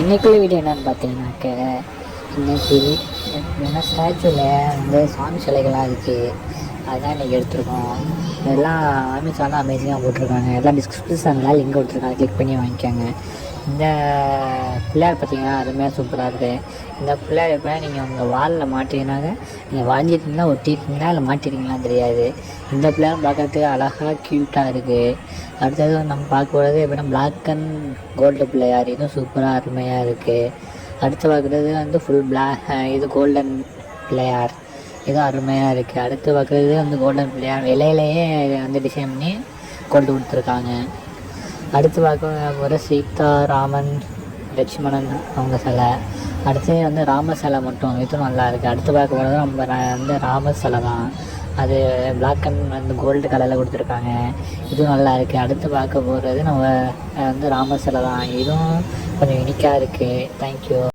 இன்றைக்குள்ள வீடியோ என்னென்னு பார்த்தீங்கன்னாக்க, இன்றைக்கி என்ன ஸ்டாச்சுவில் வந்து சாமி சிலைகளாக இருக்குது. அதுதான் இன்றைக்கி எடுத்துருக்கோம். எல்லாம் அமேசான்லாம் அமேசிங்காக போட்டிருக்காங்க. எல்லாம் டிஸ்கிரிப்ஷனில் லிங்க் கொடுத்துருக்காங்க, கிளிக் பண்ணி வாங்கிக்கோங்க. இந்த பிள்ளையார் பார்த்தீங்கன்னா அருமையாக சூப்பராக இருக்குது. இந்த பிள்ளையார் எப்போ நீங்கள் உங்கள் வாலில் மாட்டிங்கனாக்க, நீங்கள் வாங்கிட்டீங்கன்னா ஒட்டிட்டீங்களா இல்லை மாட்டிட்டீங்களான்னு தெரியாது. இந்த பிள்ளையார் பார்க்கறதுக்கு அழகாக க்யூட்டாக இருக்குது. அடுத்தது நம்ம பார்க்க போகிறது எப்படின்னா பிளாக் அண்ட் கோல்டு பிள்ளையார். இதுவும் சூப்பராக அருமையாக இருக்குது. அடுத்து பார்க்குறது வந்து ஃபுல் இது கோல்டன் பிள்ளையார். இதுவும் அருமையாக இருக்குது. அடுத்து பார்க்குறது வந்து கோல்டன் பிள்ளையார், இலையிலேயே வந்து டிசைன் பண்ணி கொண்டு கொடுத்துருக்காங்க. அடுத்து பார்க்க போகிற சீதா, ராமன், லட்சுமணன் அவங்க சிலை. அடுத்து வந்து ராம சிலை மட்டும், இதுவும் நல்லா இருக்குது. அடுத்து பார்க்க போகிறது நம்ம வந்து ராம சிலை தான். அது பிளாக் அண்ட் வந்து கோல்டு கலரில் கொடுத்துருக்காங்க. இதுவும் நல்லா இருக்குது. அடுத்து பார்க்க போகிறது நம்ம வந்து ராம சிலை தான். இதுவும் கொஞ்சம் யூனிக்காக இருக்குது. தேங்க்யூ.